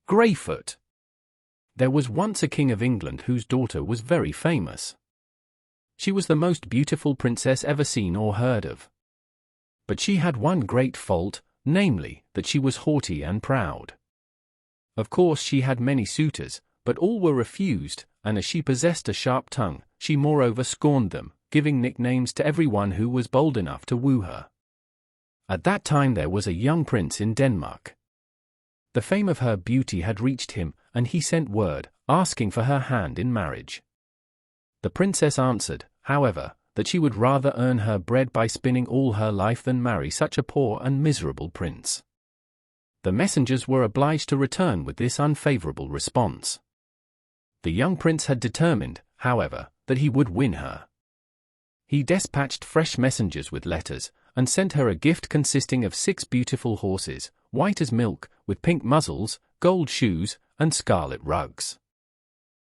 Greyfoot. There was once a king of England whose daughter was very famous. She was the most beautiful princess ever seen or heard of. But she had one great fault, namely, that she was haughty and proud. Of course she had many suitors, but all were refused, and as she possessed a sharp tongue, she moreover scorned them, giving nicknames to everyone who was bold enough to woo her. At that time there was a young prince in Denmark. The fame of her beauty had reached him, and he sent word, asking for her hand in marriage. The princess answered, however, that she would rather earn her bread by spinning all her life than marry such a poor and miserable prince. The messengers were obliged to return with this unfavorable response. The young prince had determined, however, that he would win her. He dispatched fresh messengers with letters, and sent her a gift consisting of 6 beautiful horses, white as milk, with pink muzzles, gold shoes, and scarlet rugs.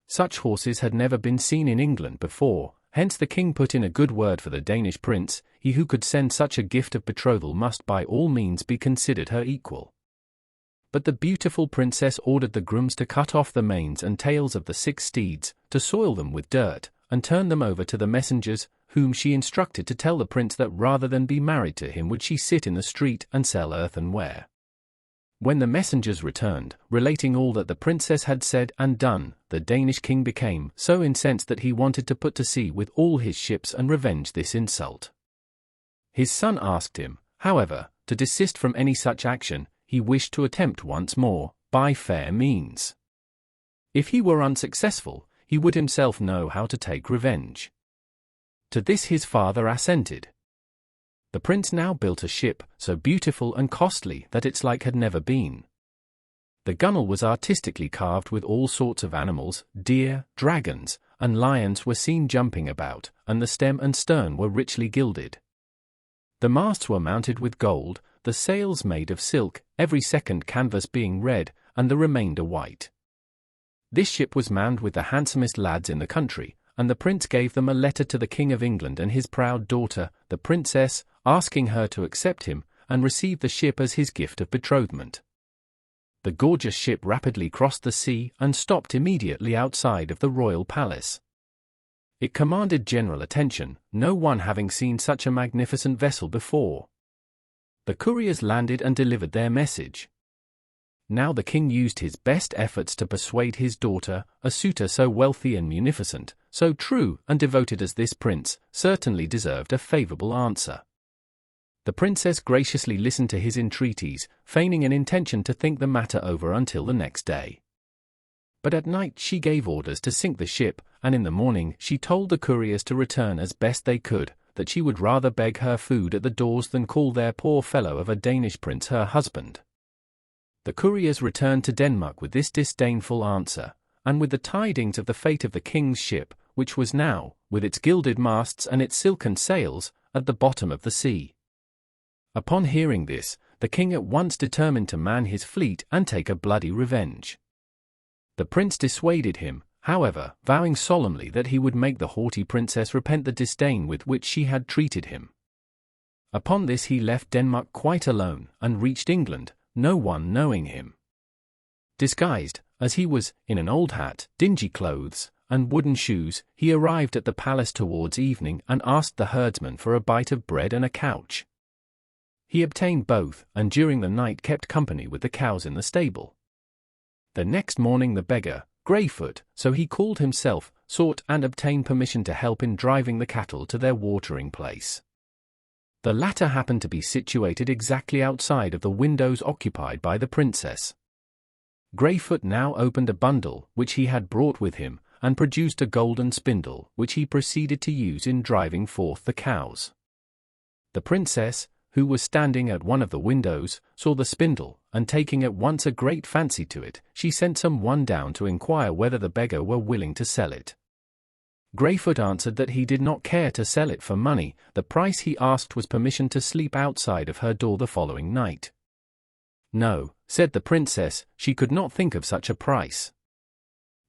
Such horses had never been seen in England before, hence the king put in a good word for the Danish prince. He who could send such a gift of betrothal must by all means be considered her equal. But the beautiful princess ordered the grooms to cut off the manes and tails of the 6 steeds, to soil them with dirt, and turn them over to the messengers, whom she instructed to tell the prince that rather than be married to him would she sit in the street and sell earthenware. When the messengers returned, relating all that the princess had said and done, the Danish king became so incensed that he wanted to put to sea with all his ships and revenge this insult. His son asked him, however, to desist from any such action. He wished to attempt once more, by fair means. If he were unsuccessful, he would himself know how to take revenge. To this his father assented. The prince now built a ship, so beautiful and costly that its like had never been. The gunwale was artistically carved with all sorts of animals, deer, dragons, and lions were seen jumping about, and the stem and stern were richly gilded. The masts were mounted with gold, the sails made of silk, every second canvas being red, and the remainder white. This ship was manned with the handsomest lads in the country, and the prince gave them a letter to the King of England and his proud daughter, the princess, asking her to accept him, and receive the ship as his gift of betrothment. The gorgeous ship rapidly crossed the sea and stopped immediately outside of the royal palace. It commanded general attention, no one having seen such a magnificent vessel before. The couriers landed and delivered their message. Now the king used his best efforts to persuade his daughter, a suitor so wealthy and munificent, so true and devoted as this prince, certainly deserved a favorable answer. The princess graciously listened to his entreaties, feigning an intention to think the matter over until the next day. But at night she gave orders to sink the ship, and in the morning she told the couriers to return as best they could, that she would rather beg her food at the doors than call their poor fellow of a Danish prince her husband. The couriers returned to Denmark with this disdainful answer, and with the tidings of the fate of the king's ship, which was now, with its gilded masts and its silken sails, at the bottom of the sea. Upon hearing this, the king at once determined to man his fleet and take a bloody revenge. The prince dissuaded him, however, vowing solemnly that he would make the haughty princess repent the disdain with which she had treated him. Upon this he left Denmark quite alone, and reached England, no one knowing him. Disguised, as he was, in an old hat, dingy clothes, and wooden shoes, he arrived at the palace towards evening and asked the herdsman for a bite of bread and a couch. He obtained both, and during the night kept company with the cows in the stable. The next morning the beggar, Greyfoot, so he called himself, sought and obtained permission to help in driving the cattle to their watering place. The latter happened to be situated exactly outside of the windows occupied by the princess. Greyfoot now opened a bundle which he had brought with him, and produced a golden spindle which he proceeded to use in driving forth the cows. The princess, who was standing at one of the windows, saw the spindle, and taking at once a great fancy to it, she sent someone down to inquire whether the beggar were willing to sell it. Greyfoot answered that he did not care to sell it for money. The price he asked was permission to sleep outside of her door the following night. No, said the princess, she could not think of such a price.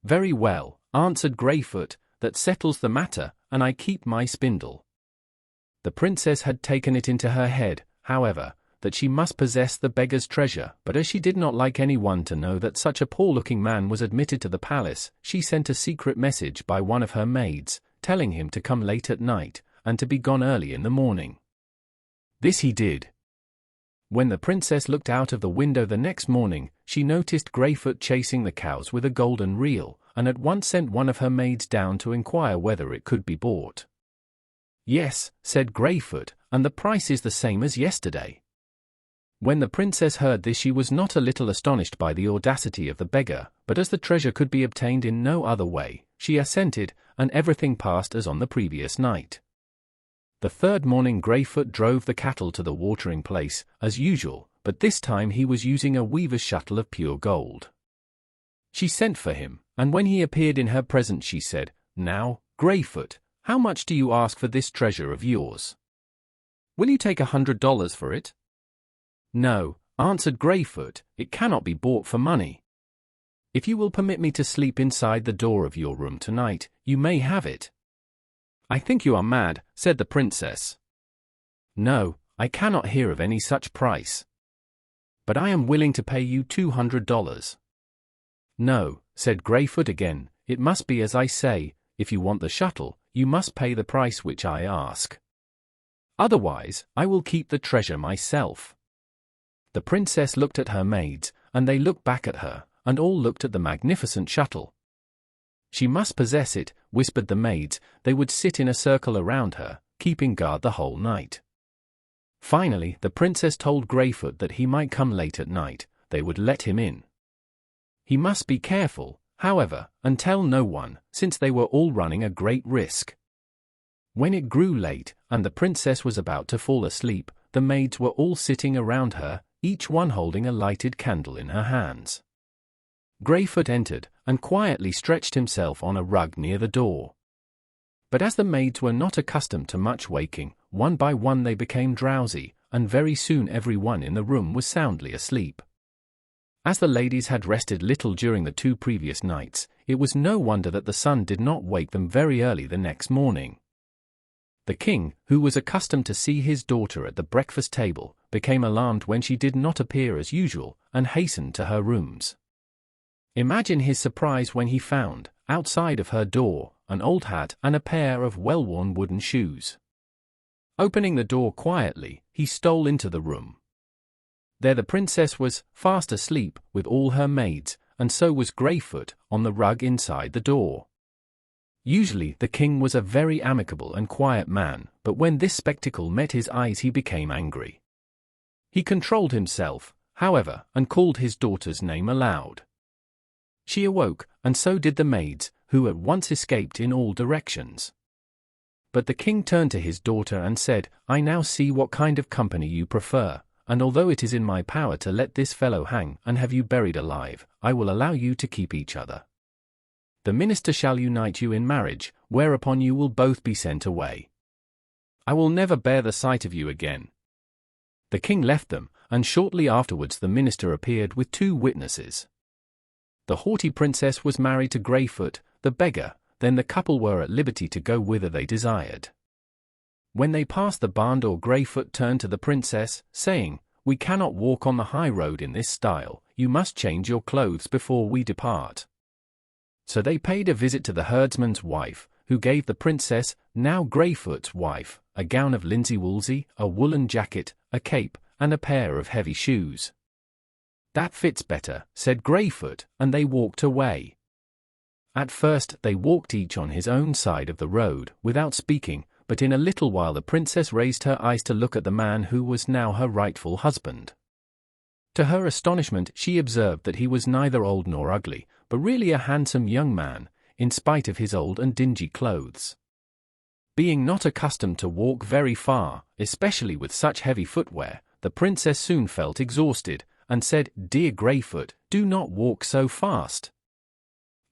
Very well, answered Greyfoot, that settles the matter, and I keep my spindle. The princess had taken it into her head, however, that she must possess the beggar's treasure, but as she did not like anyone to know that such a poor-looking man was admitted to the palace, she sent a secret message by one of her maids, telling him to come late at night, and to be gone early in the morning. This he did. When the princess looked out of the window the next morning, she noticed Greyfoot chasing the cows with a golden reel, and at once sent one of her maids down to inquire whether it could be bought. "Yes," said Greyfoot, "and the price is the same as yesterday." When the princess heard this, she was not a little astonished by the audacity of the beggar, but as the treasure could be obtained in no other way, she assented, and everything passed as on the previous night. The third morning Greyfoot drove the cattle to the watering place, as usual, but this time he was using a weaver's shuttle of pure gold. She sent for him, and when he appeared in her presence she said, "Now, Greyfoot, how much do you ask for this treasure of yours? Will you take $100 for it?" "No," answered Greyfoot, "it cannot be bought for money. If you will permit me to sleep inside the door of your room tonight, you may have it." "I think you are mad," said the princess. "No, I cannot hear of any such price. But I am willing to pay you $200. "No," said Greyfoot again, "it must be as I say. If you want the shuttle, you must pay the price which I ask. Otherwise, I will keep the treasure myself." The princess looked at her maids, and they looked back at her, and all looked at the magnificent shuttle. "She must possess it," whispered the maids. They would sit in a circle around her, keeping guard the whole night. Finally, the princess told Greyfoot that he might come late at night. They would let him in. He must be careful, however, and tell no one, since they were all running a great risk. When it grew late, and the princess was about to fall asleep, the maids were all sitting around her, each one holding a lighted candle in her hands. Greyfoot entered, and quietly stretched himself on a rug near the door. But as the maids were not accustomed to much waking, one by one they became drowsy, and very soon every one in the room was soundly asleep. As the ladies had rested little during the 2 previous nights, it was no wonder that the sun did not wake them very early the next morning. The king, who was accustomed to see his daughter at the breakfast table, became alarmed when she did not appear as usual, and hastened to her rooms. Imagine his surprise when he found, outside of her door, an old hat and a pair of well-worn wooden shoes. Opening the door quietly, he stole into the room. There the princess was, fast asleep, with all her maids, and so was Greyfoot, on the rug inside the door. Usually the king was a very amicable and quiet man, but when this spectacle met his eyes he became angry. He controlled himself, however, and called his daughter's name aloud. She awoke, and so did the maids, who at once escaped in all directions. But the king turned to his daughter and said, "I now see what kind of company you prefer, and although it is in my power to let this fellow hang and have you buried alive, I will allow you to keep each other. The minister shall unite you in marriage, whereupon you will both be sent away. I will never bear the sight of you again." The king left them, and shortly afterwards the minister appeared with 2 witnesses. The haughty princess was married to Greyfoot, the beggar. Then the couple were at liberty to go whither they desired. When they passed the barn door, Greyfoot turned to the princess, saying, "We cannot walk on the high road in this style. You must change your clothes before we depart." So they paid a visit to the herdsman's wife, who gave the princess, now Greyfoot's wife, a gown of linsey-woolsey, a woolen jacket, a cape, and a pair of heavy shoes. "That fits better," said Greyfoot, and they walked away. At first they walked each on his own side of the road, without speaking, but in a little while the princess raised her eyes to look at the man who was now her rightful husband. To her astonishment she observed that he was neither old nor ugly, but really a handsome young man, in spite of his old and dingy clothes. Being not accustomed to walk very far, especially with such heavy footwear, the princess soon felt exhausted, and said, "Dear Greyfoot, do not walk so fast."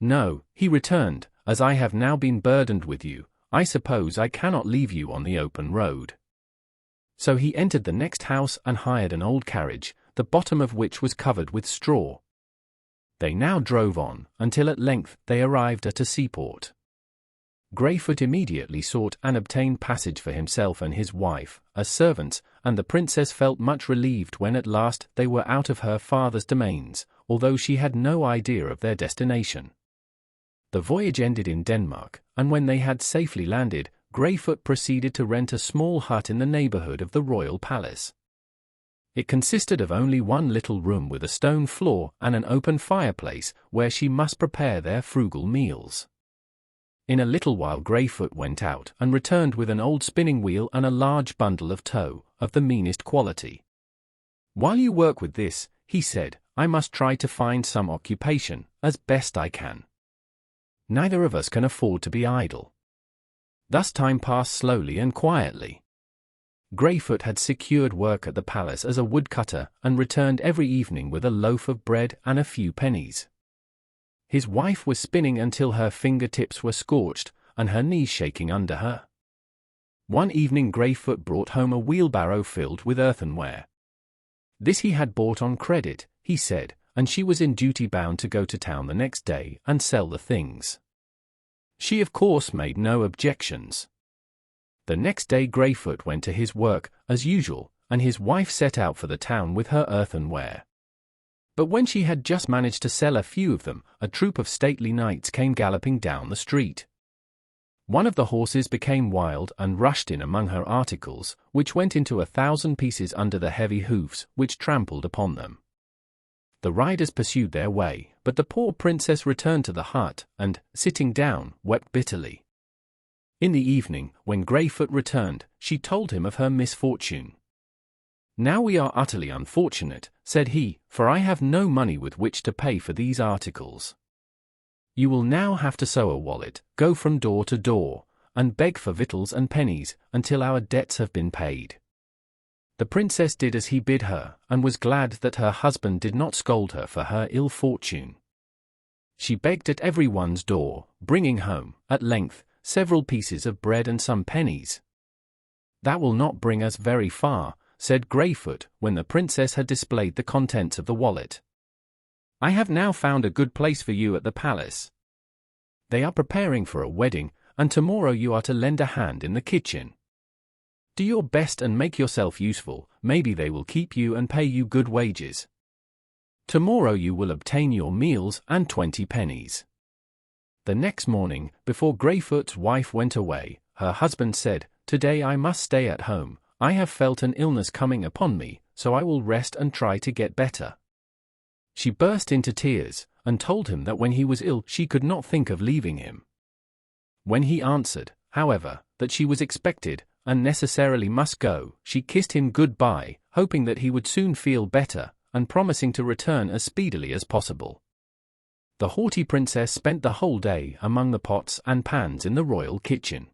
"No," he returned, "as I have now been burdened with you, I suppose I cannot leave you on the open road." So he entered the next house and hired an old carriage, the bottom of which was covered with straw. They now drove on, until at length they arrived at a seaport. Greyfoot immediately sought and obtained passage for himself and his wife, as servants, and the princess felt much relieved when at last they were out of her father's domains, although she had no idea of their destination. The voyage ended in Denmark, and when they had safely landed, Greyfoot proceeded to rent a small hut in the neighborhood of the royal palace. It consisted of only one little room with a stone floor and an open fireplace where she must prepare their frugal meals. In a little while Greyfoot went out and returned with an old spinning wheel and a large bundle of tow, of the meanest quality. "While you work with this," he said, "I must try to find some occupation, as best I can. Neither of us can afford to be idle." Thus time passed slowly and quietly. Greyfoot had secured work at the palace as a woodcutter and returned every evening with a loaf of bread and a few pennies. His wife was spinning until her fingertips were scorched and her knees shaking under her. One evening Greyfoot brought home a wheelbarrow filled with earthenware. This he had bought on credit, he said, and she was in duty bound to go to town the next day and sell the things. She of course made no objections. The next day Greyfoot went to his work, as usual, and his wife set out for the town with her earthenware. But when she had just managed to sell a few of them, a troop of stately knights came galloping down the street. One of the horses became wild and rushed in among her articles, which went into 1,000 pieces under the heavy hoofs which trampled upon them. The riders pursued their way, but the poor princess returned to the hut and, sitting down, wept bitterly. In the evening, when Greyfoot returned, she told him of her misfortune. "Now we are utterly unfortunate," said he, "for I have no money with which to pay for these articles. You will now have to sew a wallet, go from door to door, and beg for victuals and pennies, until our debts have been paid." The princess did as he bid her, and was glad that her husband did not scold her for her ill fortune. She begged at every one's door, bringing home, at length, several pieces of bread and some pennies. "That will not bring us very far," said Greyfoot, when the princess had displayed the contents of the wallet. "I have now found a good place for you at the palace. They are preparing for a wedding, and tomorrow you are to lend a hand in the kitchen. Do your best and make yourself useful, maybe they will keep you and pay you good wages. Tomorrow you will obtain your meals and 20 pennies. The next morning, before Greyfoot's wife went away, her husband said, "Today I must stay at home. I have felt an illness coming upon me, so I will rest and try to get better." She burst into tears, and told him that when he was ill she could not think of leaving him. When he answered, however, that she was expected, and necessarily must go, she kissed him good-bye, hoping that he would soon feel better, and promising to return as speedily as possible. The haughty princess spent the whole day among the pots and pans in the royal kitchen.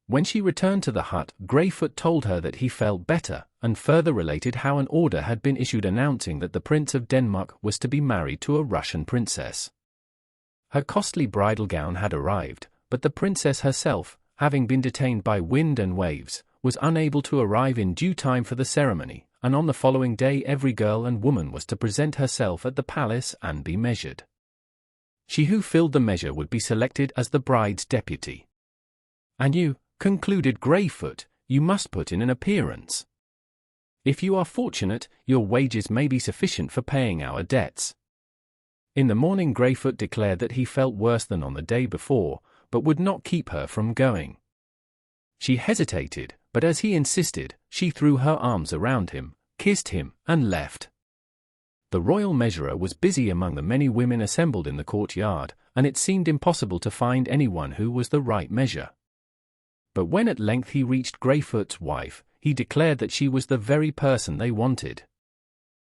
When she returned to the hut, Greyfoot told her that he felt better, and further related how an order had been issued announcing that the Prince of Denmark was to be married to a Russian princess. Her costly bridal gown had arrived, but the princess herself, having been detained by wind and waves, was unable to arrive in due time for the ceremony, and on the following day every girl and woman was to present herself at the palace and be measured. She who filled the measure would be selected as the bride's deputy. "And you," concluded Greyfoot, "you must put in an appearance. If you are fortunate, your wages may be sufficient for paying our debts." In the morning Greyfoot declared that he felt worse than on the day before, but would not keep her from going. She hesitated, but as he insisted, she threw her arms around him, kissed him, and left. The royal measurer was busy among the many women assembled in the courtyard, and it seemed impossible to find anyone who was the right measure. But when at length he reached Greyfoot's wife, he declared that she was the very person they wanted.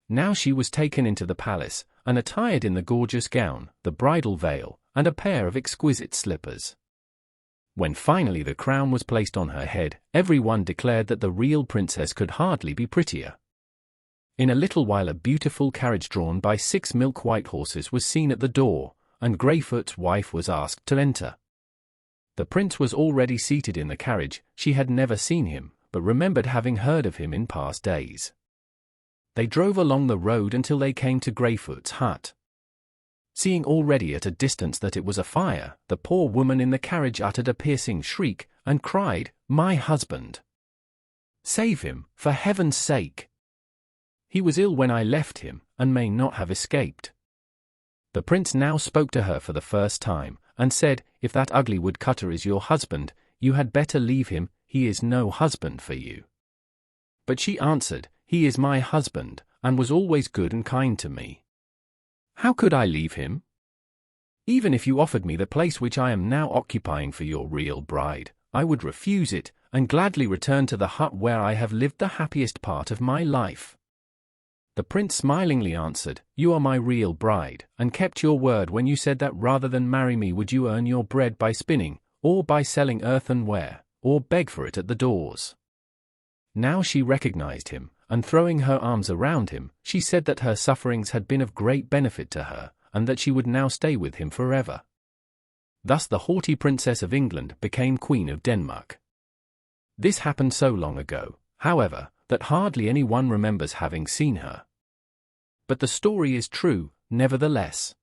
Now she was taken into the palace, and attired in the gorgeous gown, the bridal veil, and a pair of exquisite slippers. When finally the crown was placed on her head, everyone declared that the real princess could hardly be prettier. In a little while a beautiful carriage drawn by 6 milk-white horses was seen at the door, and Greyfoot's wife was asked to enter. The prince was already seated in the carriage. She had never seen him, but remembered having heard of him in past days. They drove along the road until they came to Greyfoot's hut. Seeing already at a distance that it was a fire, the poor woman in the carriage uttered a piercing shriek, and cried, "My husband!" Save him, for heaven's sake! He was ill when I left him, and may not have escaped." The prince now spoke to her for the first time, and said, "If that ugly woodcutter is your husband, you had better leave him, he is no husband for you." But she answered, "He is my husband, and was always good and kind to me. How could I leave him? Even if you offered me the place which I am now occupying for your real bride, I would refuse it, and gladly return to the hut where I have lived the happiest part of my life." The prince smilingly answered, "You are my real bride, and kept your word when you said that rather than marry me would you earn your bread by spinning, or by selling earthenware, or beg for it at the doors." Now she recognized him, and throwing her arms around him, she said that her sufferings had been of great benefit to her, and that she would now stay with him forever. Thus the haughty Princess of England became Queen of Denmark. This happened so long ago, however, that hardly anyone remembers having seen her. But the story is true, nevertheless.